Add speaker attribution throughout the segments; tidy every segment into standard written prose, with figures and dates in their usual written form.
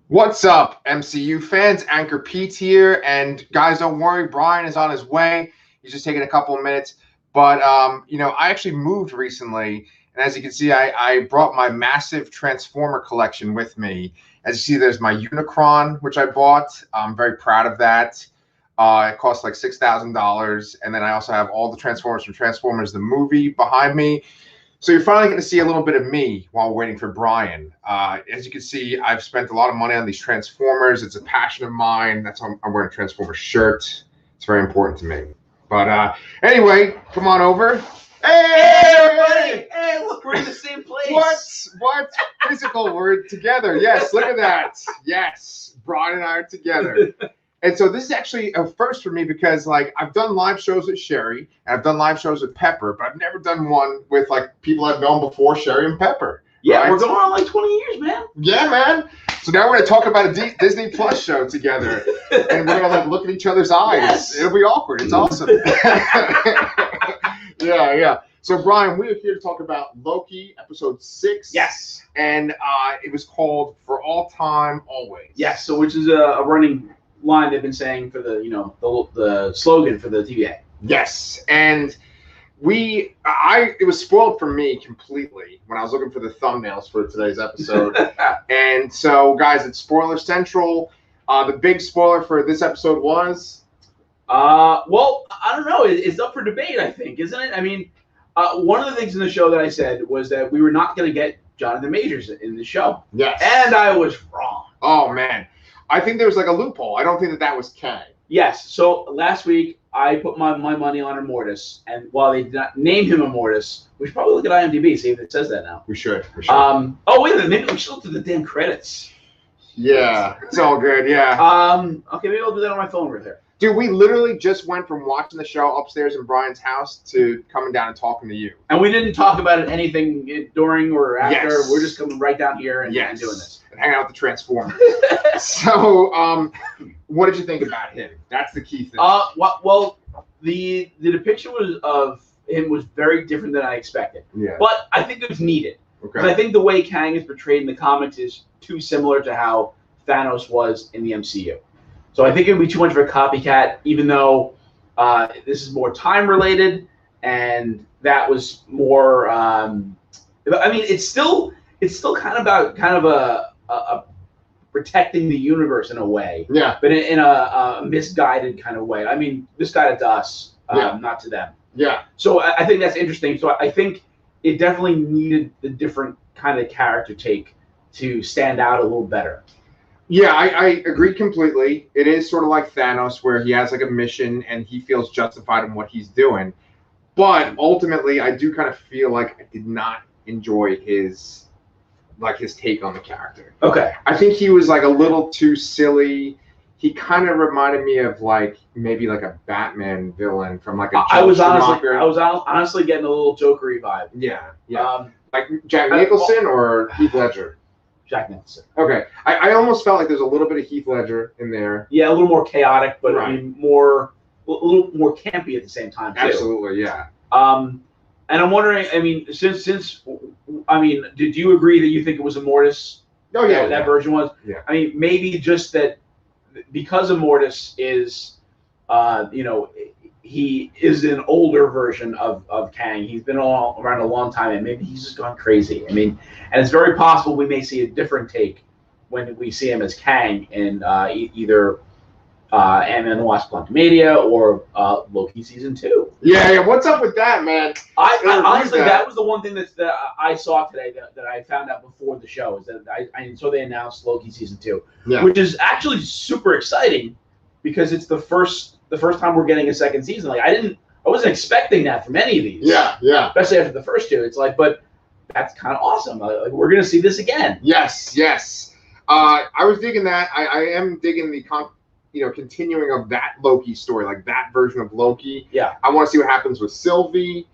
Speaker 1: What's up, MCU fans? Anchorpete here, and guys, don't worry, Brian is on his way. He's just taking a couple of minutes, but I actually moved recently, and as you can see, I brought my massive Transformer collection with me. As you see, there's my Unicron, which I bought. I'm very proud of that. It cost like $6,000, and then I also have all the Transformers from Transformers the movie behind me. So you're finally going to see a little bit of me while we're waiting for Brian. As you can see, I've spent a lot of money on these Transformers. It's a passion of mine. That's why I'm wearing a Transformer shirt. It's very important to me. But anyway, come on over.
Speaker 2: Hey, everybody! Hey, look, we're in the same place.
Speaker 1: What? Physical. We're together. Yes, look at that. Yes, Brian and I are together. And so this is actually a first for me because, like, I've done live shows with Sherry and I've done live shows with Pepper, but I've never done one with, like, people I've known before, Sherry and Pepper.
Speaker 2: Yeah,
Speaker 1: right?
Speaker 2: We're going on like 20 years, man.
Speaker 1: Yeah, man. So now we're going to talk about a Disney Plus show together, and we're going to, like, look at each other's eyes.
Speaker 2: Yes.
Speaker 1: It'll be awkward. It's awesome. Yeah. So, Brian, we are here to talk about Loki, episode 6.
Speaker 2: Yes.
Speaker 1: And it was called For All Time, Always.
Speaker 2: Yes, so which is a running line they've been saying for the slogan for the TVA.
Speaker 1: Yes, and it was spoiled for me completely when I was looking for the thumbnails for today's episode. And so, guys, it's spoiler central. The big spoiler for this episode was
Speaker 2: well, I don't know. It's up for debate, I think, isn't it? I mean, one of the things in the show that I said was that we were not going to get Jonathan Majors in the show.
Speaker 1: Yes.
Speaker 2: And I was wrong.
Speaker 1: Oh, man. I think there was like a loophole. I don't think that was Kang.
Speaker 2: Yes. So last week I put my money on Immortus, and while they did not name him Immortus, we should probably look at IMDb, see if it says that now.
Speaker 1: We should.
Speaker 2: Oh, wait a minute. Maybe we should look at the damn credits.
Speaker 1: Yeah, it's all good. Yeah.
Speaker 2: Okay, maybe I'll do that on my phone right there.
Speaker 1: Dude, we literally just went from watching the show upstairs in Brian's house to coming down and talking to you.
Speaker 2: And we didn't talk about it anything during or after.
Speaker 1: Yes.
Speaker 2: We're just coming right down here and doing this.
Speaker 1: And hanging out with the Transformers. So, what did you think about him? That's the key thing.
Speaker 2: Well, the depiction of him was very different than I expected.
Speaker 1: Yeah.
Speaker 2: But I think it was needed.
Speaker 1: Okay.
Speaker 2: Because I think the way Kang is portrayed in the comics is too similar to how Thanos was in the MCU. So I think it would be too much of a copycat, even though this is more time related, and that was more. I mean, it's still kind of a protecting the universe in a way.
Speaker 1: Yeah.
Speaker 2: But in a misguided kind of way. I mean, misguided to us, not to them.
Speaker 1: Yeah.
Speaker 2: So I think that's interesting. So I think it definitely needed the different kind of character take to stand out a little better.
Speaker 1: Yeah, I agree completely. It is sort of like Thanos, where he has like a mission and he feels justified in what he's doing. But ultimately, I do kind of feel like I did not enjoy his take on the character.
Speaker 2: Okay.
Speaker 1: I think he was like a little too silly. He kind of reminded me of like maybe like a Batman villain from like a
Speaker 2: I was honestly getting a little Jokery vibe.
Speaker 1: Yeah. Like Jack Nicholson or Heath Ledger.
Speaker 2: Jack Nicholson.
Speaker 1: Okay. I almost felt like there's a little bit of Heath Ledger in there.
Speaker 2: Yeah, a little more chaotic, but
Speaker 1: right.
Speaker 2: I mean a little more campy at the same time too.
Speaker 1: Absolutely, yeah.
Speaker 2: And I'm wondering, I mean, did you agree that you think it was Immortus?
Speaker 1: Oh yeah.
Speaker 2: That version was?
Speaker 1: Yeah.
Speaker 2: I mean, maybe just that because Immortus is he is an older version of Kang. He's been around a long time, and maybe he's just gone crazy. I mean, and it's very possible we may see a different take when we see him as Kang in either Ant-Man and the Wasp: Quantumania or Loki season 2.
Speaker 1: Yeah. What's up with that, man?
Speaker 2: I honestly, that was the one thing that I saw today that I found out before the show is that I saw they announced Loki season 2, which is actually super exciting because it's the first time we're getting a second season. Like I wasn't expecting that from any of these.
Speaker 1: Yeah.
Speaker 2: Especially after the first two. It's like, but that's kind of awesome. Like we're gonna see this again.
Speaker 1: Yes. I was digging that. I am digging the continuing of that Loki story, like that version of Loki.
Speaker 2: Yeah.
Speaker 1: I want to see what happens with Sylvie.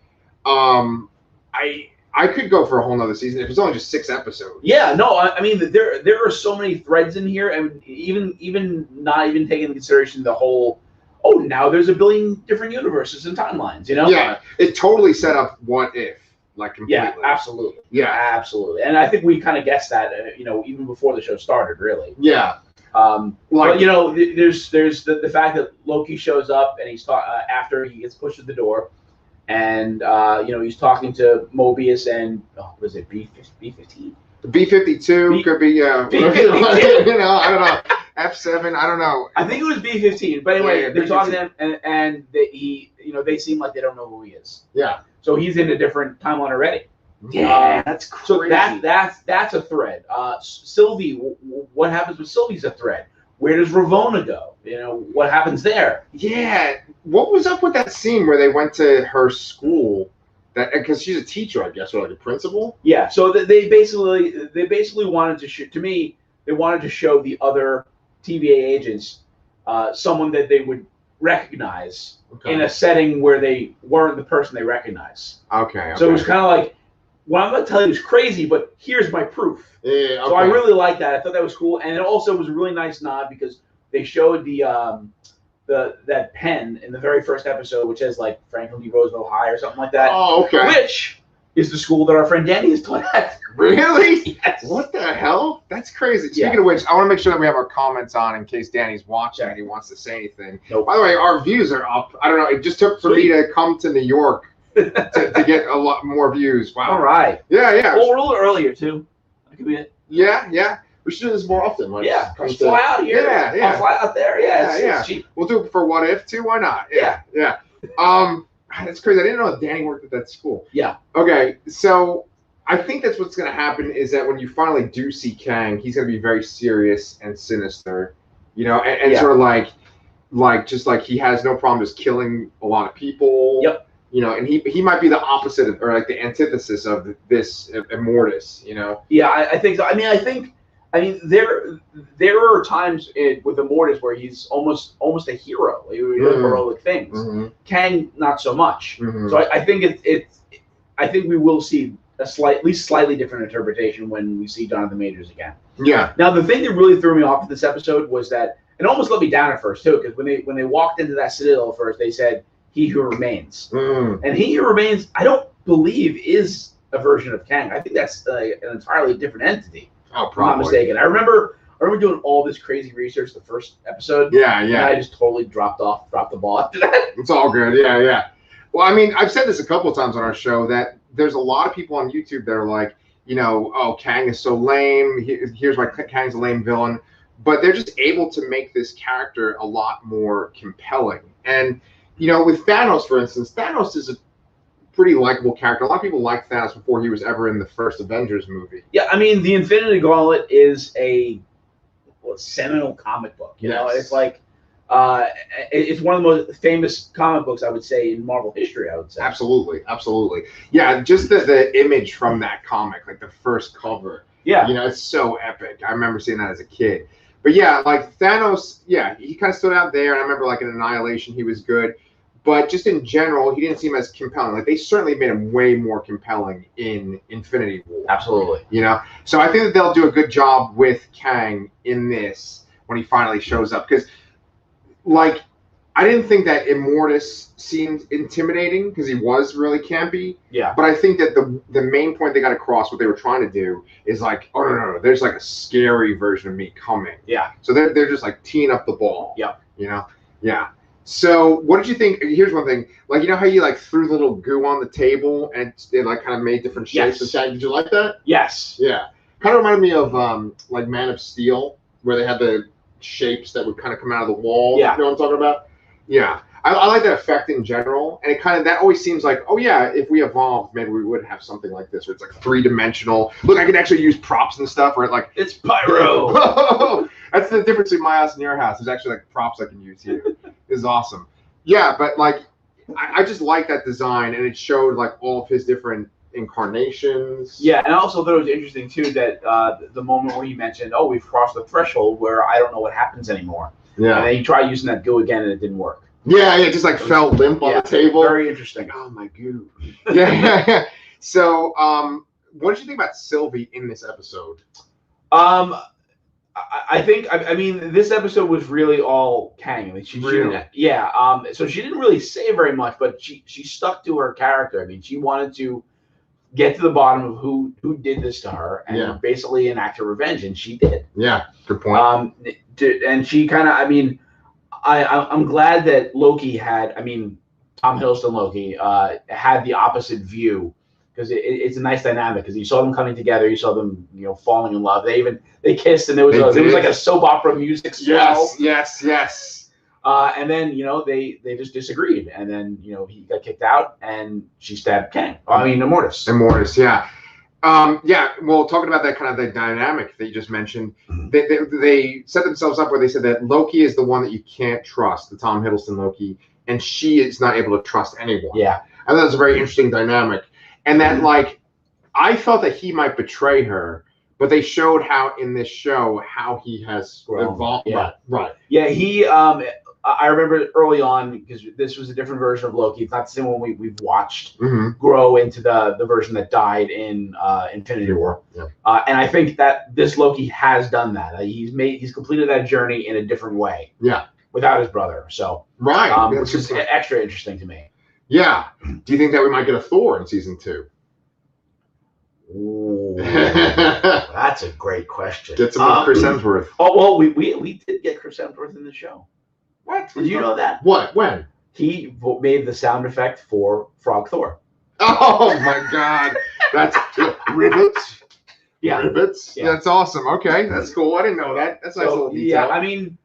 Speaker 1: I could go for a whole nother season if it's only just 6 episodes.
Speaker 2: Yeah, no, I mean there are so many threads in here, and even not even taking into consideration the whole. Oh, now there's a billion different universes and timelines.
Speaker 1: Yeah, it totally set up What If. like completely.
Speaker 2: Yeah, absolutely.
Speaker 1: Yeah,
Speaker 2: absolutely. And I think we kind of guessed that, even before the show started, really.
Speaker 1: Yeah.
Speaker 2: But there's the fact that Loki shows up and he's after he gets pushed to the door, and he's talking to Mobius and was it B-15?
Speaker 1: B-52 could be B-52. I don't know. F7, I don't know.
Speaker 2: I think it was B-15, but anyway, they're talking to him, and they seem like they don't know who he is.
Speaker 1: Yeah.
Speaker 2: So he's in a different timeline already.
Speaker 1: Yeah, that's crazy.
Speaker 2: So that's a thread. Sylvie, what happens with Sylvie's a thread. Where does Ravonna go? What happens there?
Speaker 1: Yeah. What was up with that scene where they went to her school? Because she's a teacher, I guess, or like a principal.
Speaker 2: Yeah. So they basically wanted to they wanted to show the other TVA agents someone that they would recognize in a setting where they weren't the person they recognize.
Speaker 1: Okay.
Speaker 2: So it was kind of like, what I'm going to tell you is crazy, but here's my proof.
Speaker 1: Yeah. Okay.
Speaker 2: So I really liked that. I thought that was cool, and it also was a really nice nod because they showed that pen in the very first episode, which has like Franklin D. Roosevelt High or something like that.
Speaker 1: Oh, okay.
Speaker 2: Which is the school that our friend Danny is taught at.
Speaker 1: Really?
Speaker 2: Yes.
Speaker 1: What the hell? That's crazy. Speaking of which, I want to make sure that we have our comments on in case Danny's watching and he wants to say anything.
Speaker 2: Nope.
Speaker 1: By the way, our views are up. I don't know. It just took for me to come to New York to get a lot more views. Wow.
Speaker 2: All right.
Speaker 1: Yeah.
Speaker 2: Well, we're a little earlier too. That could be it.
Speaker 1: Yeah. We should do this more often.
Speaker 2: Just fly out here.
Speaker 1: Yeah.
Speaker 2: I'll fly out there. Yeah. It's cheap.
Speaker 1: We'll do it for What If too. Why not? Yeah. That's crazy. I didn't know Danny worked at that school.
Speaker 2: Yeah.
Speaker 1: Okay, so I think that's what's going to happen is that when you finally do see Kang, he's going to be very serious and sinister, and sort of like just like he has no problem just killing a lot of people.
Speaker 2: Yep.
Speaker 1: And he might be the opposite of, or like the antithesis of this Immortus.
Speaker 2: Yeah, I think so. I mean, there are times with Immortus where he's almost a hero. He does heroic things.
Speaker 1: Mm-hmm.
Speaker 2: Kang, not so much.
Speaker 1: Mm-hmm.
Speaker 2: So I think I think we will see at least slightly different interpretation when we see Jonathan Majors again.
Speaker 1: Yeah.
Speaker 2: Now the thing that really threw me off of this episode was that it almost let me down at first too, because when they walked into that Citadel first, they said "He Who Remains," and "He Who Remains" I don't believe is a version of Kang. I think that's an entirely different entity.
Speaker 1: Oh, probably.
Speaker 2: If I'm not mistaken. I remember doing all this crazy research the first episode.
Speaker 1: Yeah.
Speaker 2: And I just totally dropped the ball after that.
Speaker 1: It's all good. Yeah. Well, I mean, I've said this a couple of times on our show that there's a lot of people on YouTube that are like, oh, Kang is so lame. Here's why Kang's a lame villain. But they're just able to make this character a lot more compelling. And, with Thanos, for instance, Thanos is a pretty likable character. A lot of people liked Thanos before he was ever in the first Avengers movie.
Speaker 2: Yeah, I mean, the Infinity Gauntlet is a seminal comic book. It's like it's one of the most famous comic books I would say in Marvel history. I would say
Speaker 1: absolutely. Yeah, just the image from that comic, like the first cover.
Speaker 2: Yeah,
Speaker 1: it's so epic. I remember seeing that as a kid. But yeah, like Thanos, he kind of stood out there. And I remember like in Annihilation, he was good. But just in general, he didn't seem as compelling. Like they certainly made him way more compelling in Infinity War.
Speaker 2: Absolutely.
Speaker 1: So I think that they'll do a good job with Kang in this when he finally shows up. Because, like, I didn't think that Immortus seemed intimidating because he was really campy.
Speaker 2: Yeah.
Speaker 1: But I think that the main point they got across, what they were trying to do, is like, oh no, there's like a scary version of me coming.
Speaker 2: Yeah.
Speaker 1: So they're just like teeing up the ball.
Speaker 2: Yeah.
Speaker 1: Yeah. So what did you think? Here's one thing. Like, how you like threw the little goo on the table and it like kind of made different shapes and shapes? Did you like that?
Speaker 2: Yes.
Speaker 1: Yeah. Kind of reminded me of like Man of Steel, where they had the shapes that would kind of come out of the wall.
Speaker 2: Yeah.
Speaker 1: You know what I'm talking about? Yeah. I like that effect in general. And it kind of, that always seems like, oh yeah, if we evolved, maybe we would have something like this where it's like 3-dimensional. Look, I can actually use props and stuff where it like,
Speaker 2: it's pyro.
Speaker 1: That's the difference between my house and your house. There's actually like props I can use here. It's awesome. Yeah, but like, I just like that design, and it showed like all of his different incarnations.
Speaker 2: Yeah, and I also thought it was interesting too that the moment where you mentioned, oh, we've crossed the threshold where I don't know what happens anymore.
Speaker 1: Yeah.
Speaker 2: And then he tried using that goo again, and it didn't work.
Speaker 1: Yeah, it just like fell limp on the table.
Speaker 2: Very interesting.
Speaker 1: Like, oh my goo. Yeah. So, what did you think about Sylvie in this episode?
Speaker 2: I think I mean this episode was really all Kang. I mean, she didn't, so she didn't really say very much, but she stuck to her character. I mean, she wanted to get to the bottom of who did this to her and basically enact her revenge, and she did.
Speaker 1: Yeah, good point.
Speaker 2: And she kind of, I mean, I'm glad that Loki had, I mean, Tom Hiddleston Loki had the opposite view, because it's a nice dynamic, because you saw them coming together, you saw them, you know, falling in love. They kissed, and there was like a soap opera music swell.
Speaker 1: Yes.
Speaker 2: And then, you know, they just disagreed, and then, you know, he got kicked out, and she stabbed Kang. I mean, Immortus.
Speaker 1: Yeah. Well, talking about that kind of the dynamic that you just mentioned, they set themselves up where they said that Loki is the one that you can't trust, the Tom Hiddleston Loki, and she is not able to trust anyone.
Speaker 2: Yeah.
Speaker 1: I thought it was a very interesting dynamic. And that, like, I thought that he might betray her, but they showed how in this show how he has evolved.
Speaker 2: Yeah.
Speaker 1: Right.
Speaker 2: Yeah, he I remember early on, because this was a different version of Loki. It's not the same one we've watched grow into the version that died in Infinity War.
Speaker 1: Yeah.
Speaker 2: And I think that this Loki has done that. He's completed that journey in a different way.
Speaker 1: Yeah.
Speaker 2: Without his brother. So which is extra interesting to me.
Speaker 1: Yeah. Do you think that we might get a Thor in season 2?
Speaker 3: Ooh, that's a great question.
Speaker 1: Get some Chris Hemsworth.
Speaker 2: Oh well, we did get Chris Hemsworth in the show.
Speaker 1: What?
Speaker 2: Did you know that?
Speaker 1: What? When?
Speaker 2: He made the sound effect for Frog Thor.
Speaker 1: Oh my God! That's rivets.
Speaker 2: Yeah,
Speaker 1: rivets. Yeah. That's awesome. Okay, that's cool. I didn't know that. That's a nice little detail.
Speaker 2: Yeah, I mean,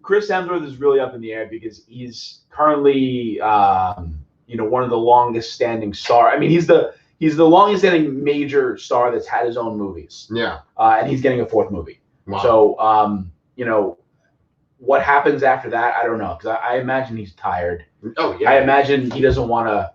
Speaker 2: Chris Hemsworth is really up in the air because he's currently, one of the longest standing stars. I mean, he's the longest standing major star that's had his own movies.
Speaker 1: Yeah.
Speaker 2: And he's getting a 4th movie.
Speaker 1: Wow.
Speaker 2: So, what happens after that, I don't know, because I imagine he's tired.
Speaker 1: Oh yeah.
Speaker 2: I imagine he doesn't want to,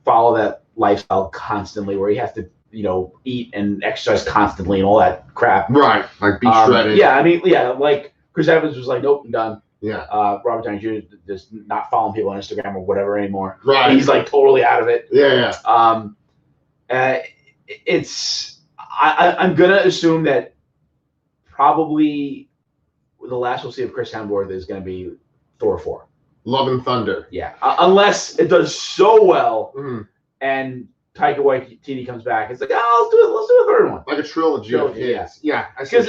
Speaker 2: follow that lifestyle constantly, where he has to, eat and exercise constantly and all that crap.
Speaker 1: Right. Like be shredded.
Speaker 2: Yeah. I mean, yeah. Like Chris Evans was like, nope, I'm done.
Speaker 1: Yeah.
Speaker 2: Robert Downey Jr. just not following people on Instagram or whatever anymore.
Speaker 1: Right.
Speaker 2: He's like totally out of it.
Speaker 1: Yeah.
Speaker 2: I'm gonna assume that probably the last we'll see of Chris Hemsworth is going to be Thor 4.
Speaker 1: Love and Thunder.
Speaker 2: Yeah. Unless it does so well and Taika Waititi comes back. It's like, let's do a third one.
Speaker 1: Like a trilogy. Yeah.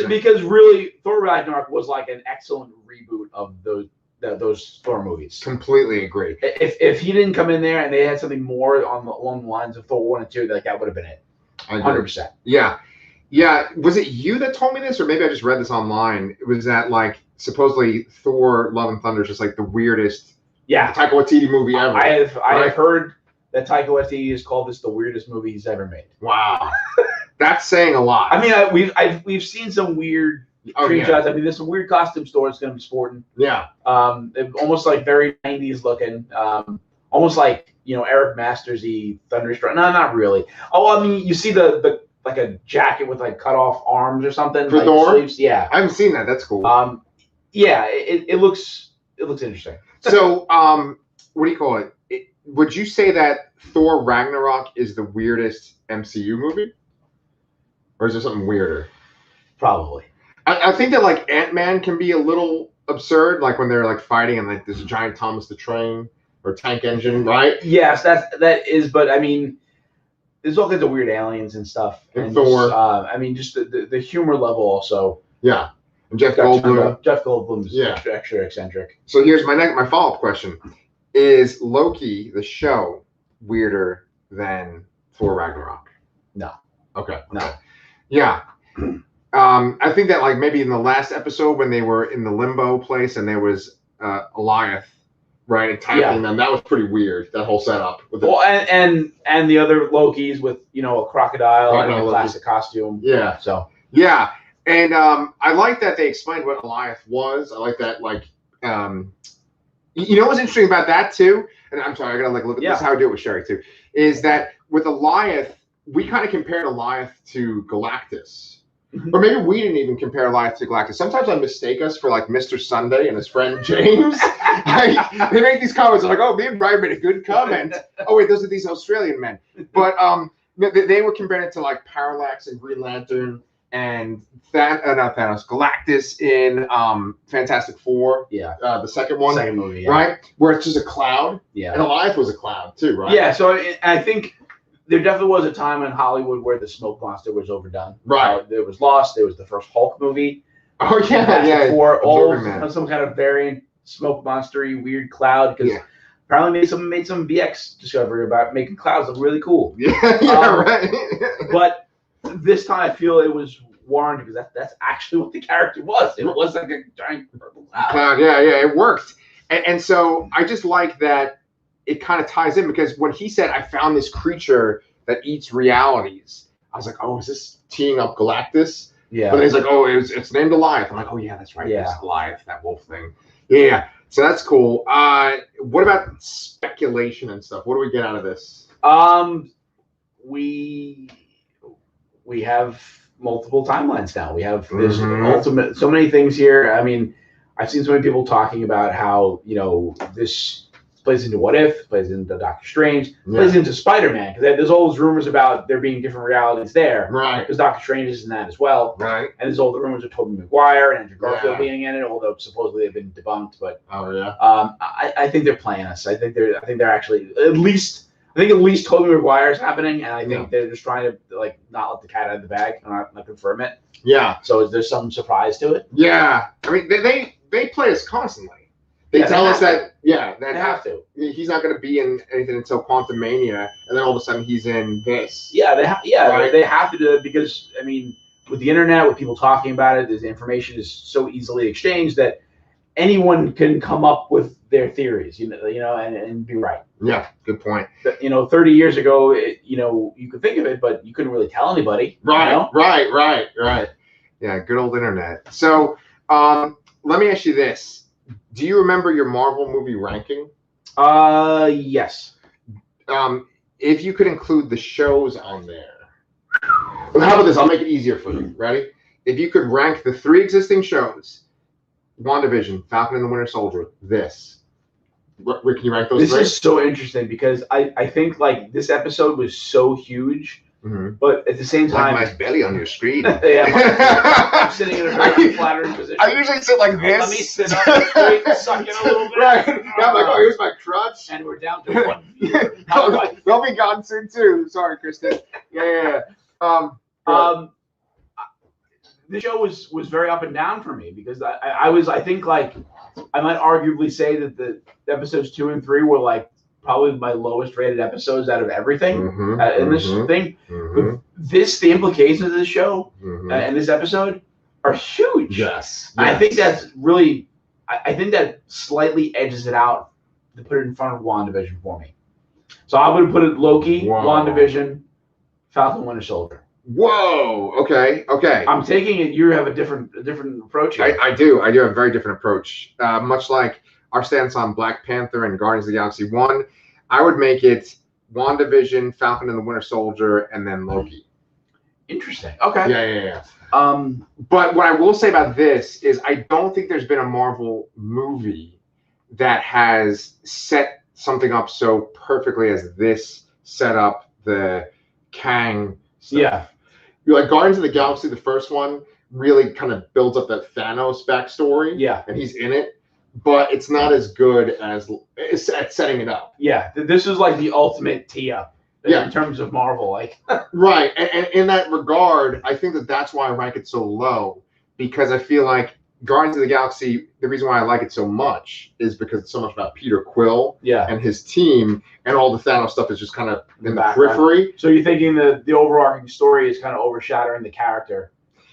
Speaker 2: Because really, Thor Ragnarok was like an excellent reboot of those Thor movies.
Speaker 1: Completely agree.
Speaker 2: If he didn't come in there and they had something more along the lines of Thor 1 and 2, like that would have been it. 100%.
Speaker 1: Yeah. Yeah, was it you that told me this, or maybe I just read this online? It was that, like, supposedly Thor: Love and Thunder is just like the weirdest Taika Waititi movie ever.
Speaker 2: I have heard that Taika Waititi has called this the weirdest movie he's ever made.
Speaker 1: Wow, that's saying a lot.
Speaker 2: I mean, we've seen some weird screenshots. I mean, there's some weird costume stores going to be sporting.
Speaker 1: Yeah.
Speaker 2: Almost like very 90s looking. Almost like Eric Masters-y Thunderstruck. No, not really. Oh, I mean, you see the like a jacket with like cut off arms or something.
Speaker 1: For
Speaker 2: like
Speaker 1: Thor?
Speaker 2: Sleeves. Yeah.
Speaker 1: I haven't seen that. That's cool.
Speaker 2: Yeah, it looks interesting.
Speaker 1: So, what do you call it? Would you say that Thor Ragnarok is the weirdest MCU movie? Or is there something weirder?
Speaker 2: Probably.
Speaker 1: I think that like Ant-Man can be a little absurd, like when they're like fighting and like there's a giant Thomas the Train or tank engine, right?
Speaker 2: Yes, that is, but I mean, there's all kinds of weird aliens and stuff.
Speaker 1: And Thor.
Speaker 2: Just the humor level also.
Speaker 1: Yeah. And Jeff Goldblum.
Speaker 2: Jeff Goldblum's extra eccentric.
Speaker 1: So here's my follow-up question. Is Loki, the show, weirder than Thor Ragnarok?
Speaker 2: No.
Speaker 1: Okay.
Speaker 2: No.
Speaker 1: Yeah. I think that like maybe in the last episode when they were in the limbo place and there was Goliath, right, attacking them, that was pretty weird, that whole setup.
Speaker 2: Well, and the other Lokis with, a crocodile and a classic costume.
Speaker 1: Yeah.
Speaker 2: So.
Speaker 1: Yeah. And I like that they explained what Goliath was. I like that, like, what's interesting about that, too? And I'm sorry, I got to like look at this, how I do it with Sherry, too, is that with Goliath, we kind of compared Goliath to Galactus. Or maybe we didn't even compare Goliath to Galactus. Sometimes I mistake us for like Mr. Sunday and his friend James. They make these comments like, "Oh, me and Brian made a good comment." Oh wait, those are these Australian men. But they were comparing it to like Parallax and Green Lantern and not Thanos, Galactus in Fantastic Four.
Speaker 2: Yeah.
Speaker 1: The second one.
Speaker 2: Second movie. Yeah.
Speaker 1: Right, where it's just a cloud.
Speaker 2: Yeah.
Speaker 1: And Goliath was a cloud too, right?
Speaker 2: Yeah. So I think there definitely was a time in Hollywood where the smoke monster was overdone.
Speaker 1: Right.
Speaker 2: There was Lost. There was the first Hulk movie.
Speaker 1: Oh yeah.
Speaker 2: Before all
Speaker 1: Man.
Speaker 2: some kind of variant smoke monstery weird cloud, because apparently made some VX discovery about making clouds look really cool.
Speaker 1: Yeah, right.
Speaker 2: But this time I feel it was warranted because that's actually what the character was. It was like a giant purple cloud.
Speaker 1: Yeah, it worked. And so I just like that it kind of ties in, because when he said, I found this creature that eats realities, I was like, oh, is this teeing up Galactus?
Speaker 2: Yeah.
Speaker 1: But he's like, oh, it's named Goliath. I'm like, oh, yeah, that's right.
Speaker 2: Yeah.
Speaker 1: It's Goliath, that wolf thing. Yeah. So that's cool. What about speculation and stuff? What do we get out of this?
Speaker 2: We have multiple timelines now. We have this ultimate, so many things here. I mean, I've seen so many people talking about how, this plays into What If, plays into Doctor Strange, plays into Spider-Man, because there's all those rumors about there being different realities there.
Speaker 1: Right.
Speaker 2: Because Doctor Strange is in that as well.
Speaker 1: Right.
Speaker 2: And there's all the rumors of Tobey Maguire and Andrew Garfield being in it, although supposedly they've been debunked. But I think they're playing us. I think they're actually at least Tobey Maguire is happening, and I think they're just trying to not let the cat out of the bag and not confirm it.
Speaker 1: Yeah.
Speaker 2: So there's some surprise to it.
Speaker 1: Yeah. I mean, they play us constantly. They tell us that they
Speaker 2: have to.
Speaker 1: He's not going to be in anything until Quantum Mania, and then all of a sudden he's in this.
Speaker 2: Yeah, they have to do it because, I mean, with the internet, with people talking about it, the information is so easily exchanged that anyone can come up with their theories, and be right.
Speaker 1: Yeah, good point.
Speaker 2: 30 years ago, you could think of it, but you couldn't really tell anybody.
Speaker 1: Right. Yeah, good old internet. So, let me ask you this. Do you remember your Marvel movie ranking?
Speaker 2: Yes.
Speaker 1: If you could include the shows on there. Well, how about this? I'll make it easier for you. Ready? If you could rank the 3 existing shows, WandaVision, Falcon and the Winter Soldier, this. Can you rank those 3?
Speaker 2: This is so interesting because I think this episode was so huge. But at the same time,
Speaker 1: like my belly on your screen.
Speaker 2: I'm sitting in a very flattering position.
Speaker 1: I usually sit like this.
Speaker 2: Let me sit up straight and suck in a little bit.
Speaker 1: Right. Yeah, I'm like, oh, here's my crutch.
Speaker 2: And we're down to 1 viewer.
Speaker 1: They'll be gone soon too. Sorry, Kristen. Yeah.
Speaker 2: The show was very up and down for me because I might arguably say that the episodes 2 and 3 were probably my lowest rated episodes out of everything in this thing. The implications of this show and this episode are huge.
Speaker 1: Yes.
Speaker 2: I think that's really, I think that slightly edges it out to put it in front of WandaVision for me. So I'm going to put it Loki, WandaVision, Falcon, Winter Soldier.
Speaker 1: Whoa. Okay.
Speaker 2: I'm taking it. You have a different approach here.
Speaker 1: I do have a very different approach. Much like our stance on Black Panther and Guardians of the Galaxy 1, I would make it WandaVision, Falcon and the Winter Soldier, and then Loki.
Speaker 2: Interesting. Okay.
Speaker 1: Yeah. But what I will say about this is I don't think there's been a Marvel movie that has set something up so perfectly as this set up the Kang stuff.
Speaker 2: Yeah.
Speaker 1: Like Guardians of the Galaxy, the first one, really kind of builds up that Thanos backstory.
Speaker 2: Yeah.
Speaker 1: And he's in it. But it's not as good as at setting it up.
Speaker 2: Yeah, this is the ultimate tee up in terms of Marvel.
Speaker 1: Right, and in that regard, I think that's why I rank it so low, because I feel like Guardians of the Galaxy, the reason why I like it so much is because it's so much about Peter Quill and his team, and all the Thanos stuff is just kind of in the periphery.
Speaker 2: So you're thinking the overarching story is kind of overshadowing the character.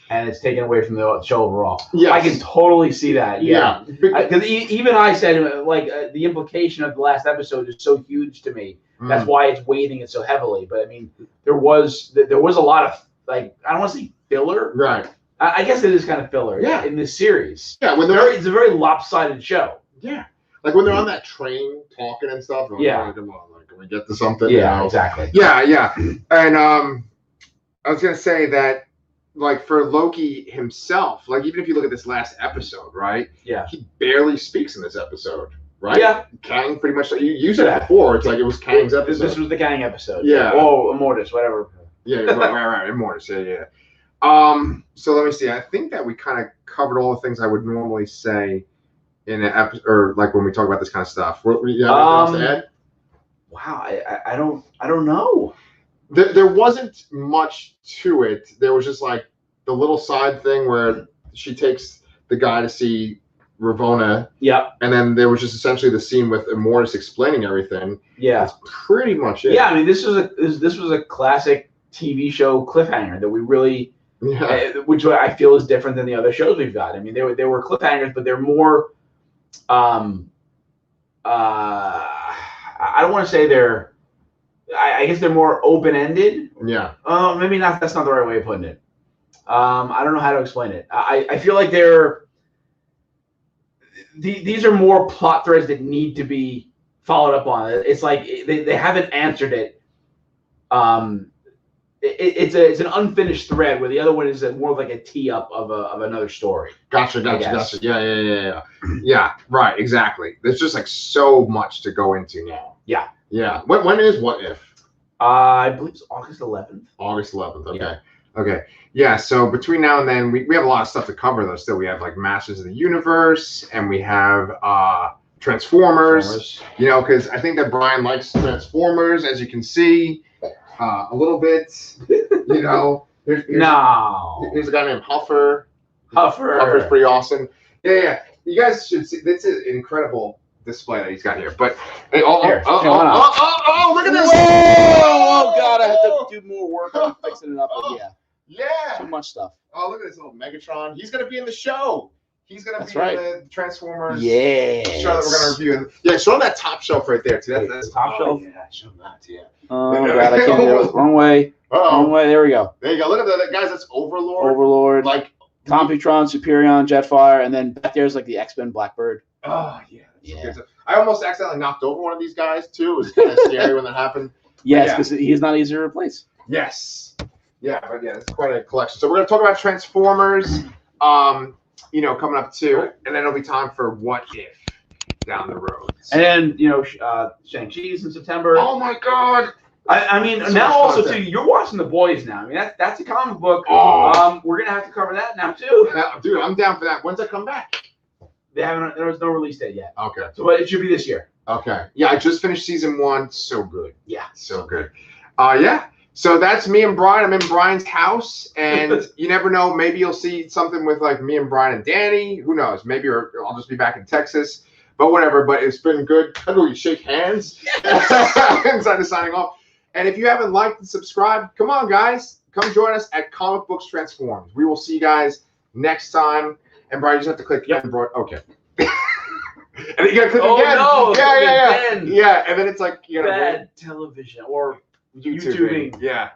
Speaker 2: And it's taken away from the show overall.
Speaker 1: Yes.
Speaker 2: I can totally see that.
Speaker 1: Yeah.
Speaker 2: Because even I said, the implication of the last episode is so huge to me. That's why it's weighting it so heavily. But I mean, there was a lot of I don't want to say filler.
Speaker 1: Right.
Speaker 2: I guess it is kind of filler.
Speaker 1: Yeah.
Speaker 2: In this series.
Speaker 1: Yeah.
Speaker 2: It's a very lopsided show.
Speaker 1: Yeah. Like when they're on that train talking and stuff. Come on, can we get to something?
Speaker 2: Yeah. Exactly.
Speaker 1: Yeah. And I was gonna say that. For Loki himself, even if you look at this last episode, right?
Speaker 2: Yeah.
Speaker 1: He barely speaks in this episode, right?
Speaker 2: Yeah.
Speaker 1: Kang pretty much, you said it before, it's it was Kang's episode.
Speaker 2: This was the Kang episode.
Speaker 1: Yeah.
Speaker 2: Oh, Immortus, whatever.
Speaker 1: Yeah, right. Immortus, yeah. So let me see. I think that we kind of covered all the things I would normally say in an episode, or when we talk about this kind of stuff. You have anything else to add?
Speaker 2: Wow, I don't know.
Speaker 4: there wasn't much to it. There was just like the little side thing where she takes the guy to see Ravonna.
Speaker 2: Yep.
Speaker 4: And then there was just essentially the scene with Immortus explaining everything.
Speaker 2: Yeah.
Speaker 4: That's pretty much it.
Speaker 2: Yeah, I mean, this was a classic TV show cliffhanger that we really, which I feel is different than the other shows we've got. I mean, they were cliffhangers, but they're more. I don't want to say they're. I guess they're more open-ended.
Speaker 4: Yeah.
Speaker 2: Maybe not. That's not the right way of putting it. I don't know how to explain it. I feel like these are more plot threads that need to be followed up on. It's like they haven't answered it. It's an unfinished thread where the other one is more like a tee up of another story.
Speaker 4: Gotcha. Yeah. Right. Exactly. There's just like so much to go into now.
Speaker 2: Yeah.
Speaker 4: Yeah. When is What If?
Speaker 2: I believe it's August 11th.
Speaker 4: August 11th. Okay.
Speaker 2: Yeah.
Speaker 4: Okay. Yeah. So between now and then, we have a lot of stuff to cover though. Still, we have like Masters of the Universe, and we have Transformers. You know, because I think that Brian likes Transformers, as you can see, a little bit. You know, here's a guy named Huffer. Huffer's pretty awesome. Yeah. You guys should see. This is an incredible display that he's got here. But hey, look at this!
Speaker 5: Oh God, I have to do more work on fixing it up. But
Speaker 4: yeah,
Speaker 5: too much stuff.
Speaker 4: Oh, look at this little Megatron. He's gonna be in the show. He's gonna be in the Transformers.
Speaker 5: Yeah.
Speaker 4: Show that we're gonna review. Yeah, show him that top shelf right there too. That's
Speaker 2: the top shelf.
Speaker 4: Yeah, show him that. Yeah.
Speaker 5: Oh God, I can't do it. Wrong way. Wrong way. There we go.
Speaker 4: There you go. Look at that, guys. That's Overlord.
Speaker 5: Overlord.
Speaker 4: Like
Speaker 5: Computron, Superion, Jetfire, and then back there's like the X-Men Blackbird.
Speaker 4: Oh yeah. I almost accidentally knocked over one of these guys too. It was kind of scary when that happened.
Speaker 5: Yes, because he's not easy to replace.
Speaker 4: Yes. Yeah, but yeah, it's quite a collection. So we're gonna talk about Transformers, you know, coming up too, and then it'll be time for What If down the road.
Speaker 2: And then Shang-Chi's in September.
Speaker 4: Oh my God.
Speaker 2: I mean,
Speaker 4: so
Speaker 2: now also too, you're watching The Boys now. I mean, that's a comic book. We're gonna have to cover that now too.
Speaker 4: Dude, I'm down for that. When's that come back?
Speaker 2: There was no release date yet.
Speaker 4: Okay.
Speaker 2: So, but it should be this year.
Speaker 4: Okay. Yeah, I just finished season 1. So good.
Speaker 2: Yeah.
Speaker 4: So good. Yeah. So that's me and Brian. I'm in Brian's house, and you never know. Maybe you'll see something with like me and Brian and Danny. Who knows? Maybe I'll just be back in Texas. But whatever. But it's been good. How do we shake hands inside of signing off? And if you haven't liked and subscribed, come on, guys. Come join us at Comic Books Transformed. We will see you guys next time. And Brian, you just have to click.
Speaker 2: Yep.
Speaker 4: Okay. And then you gotta click again.
Speaker 2: No,
Speaker 4: yeah. And then it's like, you know,
Speaker 2: bad television or
Speaker 4: YouTubing. Yeah.